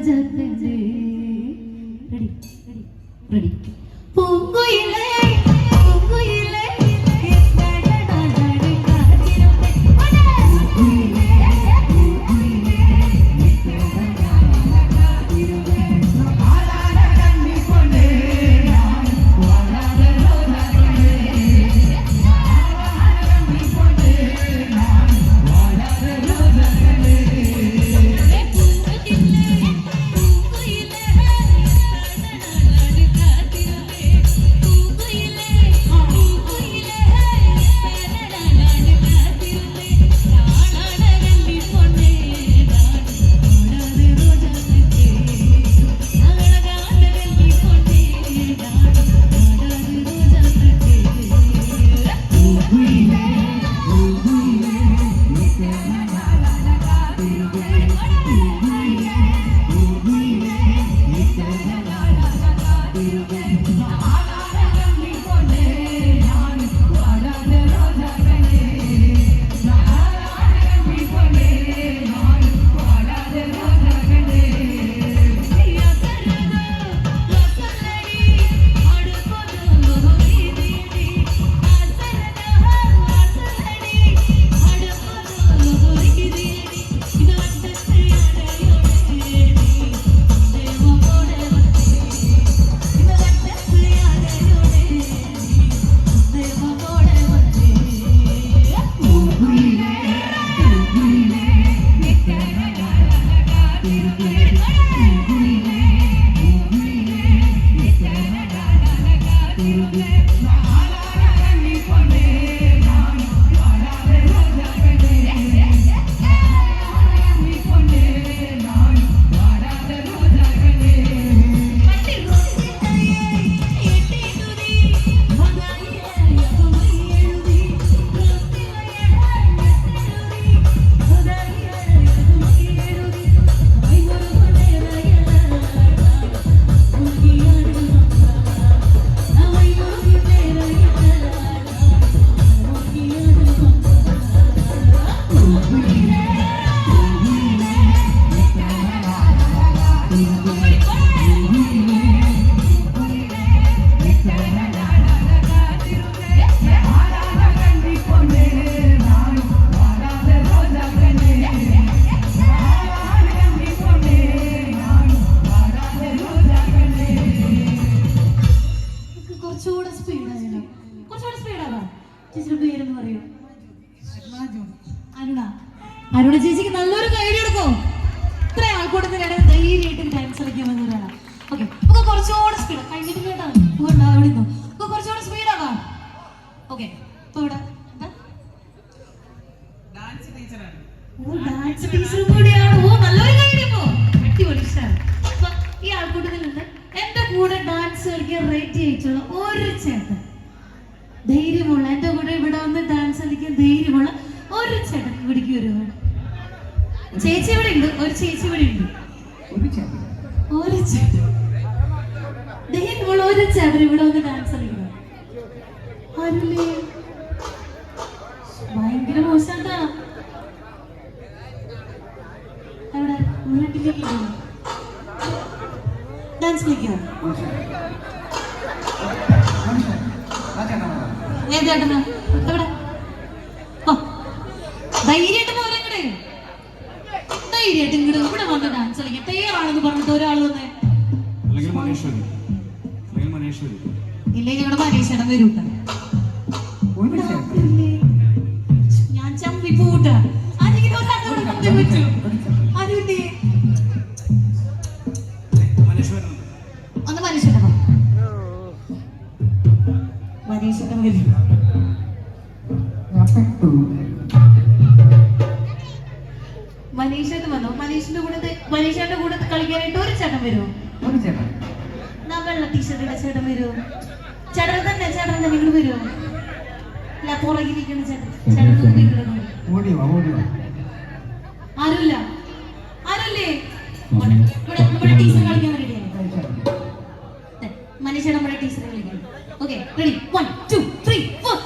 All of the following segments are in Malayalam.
രോജാക്കഞ്ചേ റെഡി റെഡി പൂങ്കുയിലേ പൂങ്കുയിലേ അരുണ ചേച്ചിക്ക് നല്ലൊരു ഐഡിയ എടുക്കോ. ഇത്ര ആൾക്കൂട്ടത്തിലാണ് ധൈര്യമായിട്ട് ഡാൻസ് കളിക്കാമെന്ന് പറയണം. ഓക്കെ, നമുക്ക് കുറച്ചുകൂടെ സ്പീഡ് കഴിഞ്ഞിട്ട് കേട്ടാ വിളിക്കുന്നു. കുറച്ചുകൂടെ സ്പീഡാവാ. ഓക്കെ, ഇപ്പൊ ഇവിടെ ഡാൻസ് ടീച്ചർ കൂടിയാണ്. ഓ, നല്ലൊരു ഐഡിയ. ഇപ്പോ അടിപൊളി ഇഷ്ടമാണ്. അപ്പൊ ഈ ആൾക്കൂട്ടത്തിൽ നിന്ന് എന്റെ കൂടെ ഡാൻസ് കളിക്കാൻ റേറ്റ് ചെയ്തിട്ടുള്ള ഒരു ചേട്ടൻ, ധൈര്യമുള്ള എന്റെ കൂടെ ഇവിടെ വന്ന് ഡാൻസ് കളിക്കാൻ ധൈര്യമുള്ള ഒരു ചേട്ടൻ ഇവിടേക്ക് വരുവാണ്. ചേച്ചി ഇവിടെ ഉണ്ട്, ഒരു ചേച്ചി ഇവിടെ ഉണ്ട്, ഒരു ചേട്ടൻ ധൈര്യമുള്ള ഒരു ചേട്ടൻ ഇവിടെ വന്ന് ഡാൻസ് കളിക്കുക. ആരുല്ലേ? ഭയങ്കര മോശാട്ടാ. എവിടെ വീട്ടിലേക്ക് ഡാൻസ് കളിക്കുക. ഏതേട്ടനാ? എവിടെ? ധൈര്യമായിട്ട് പോരങ്ങടെ, ധൈര്യമായിട്ട് ഇങ്ങോട്ട് ഇവിടെ വന്ന് ഡാൻസ് കളിക്കാൻ തയ്യാറാണെന്ന് പറഞ്ഞിട്ട് ഒരാൾ വന്നേ. ഇല്ലെങ്കിൽ ഇവിടെ മനീഷേട്ടൻ വരൂട്ട. ഞാൻ ചമ്പി പോട്ട. അല്ലെങ്കിൽ ഒരാളോട് കൊണ്ടേ പറ്റൂ. അതിന്റെ ഒന്ന് മനീഷേട്ടൻ മനീഷേട്ടൻ വരും. മനീഷേട്ടൻ വന്നോ? മനീഷന്റെ കൂടെ കളിക്കാനായിട്ട് ഒരു ചേട്ടൻ വരുമോ? വെള്ള ടീഷർട്ടിന്റെ ചേട്ടൻ വരുമോ? ചേട്ടൻ തന്നെ നിങ്ങൾ വരുമോ? അല്ല, പുറകിരിക്കുന്ന ചേട്ടൻ ആരുമില്ല. ആരല്ലേ ഇവിടെ ടീച്ചർ കളിക്കാൻ റെഡിയാണ്. മനീഷേട്ടൻ നമ്മുടെ ടീച്ചർ കളിക്കാൻ. Okay, ready? 1 2 3 4.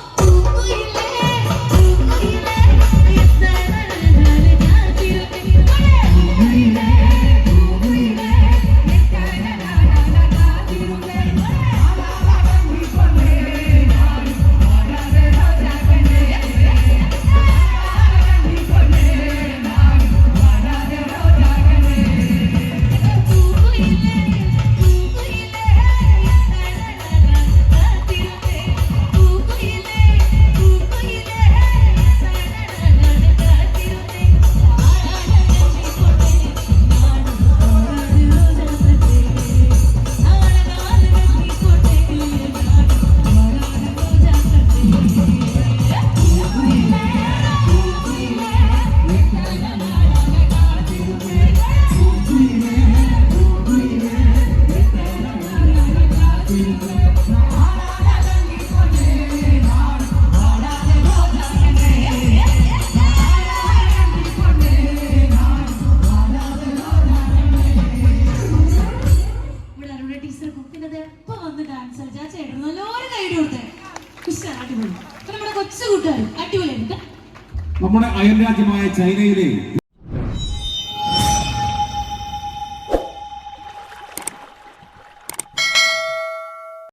ഉഷാർ അടിപൊളി. അപ്പൊ നമ്മുടെ കൊച്ചു കൂട്ടുകാരും അടിപൊളിയായിട്ട് നമ്മുടെ അയൽരാജ്യമായ ചൈനയിലെ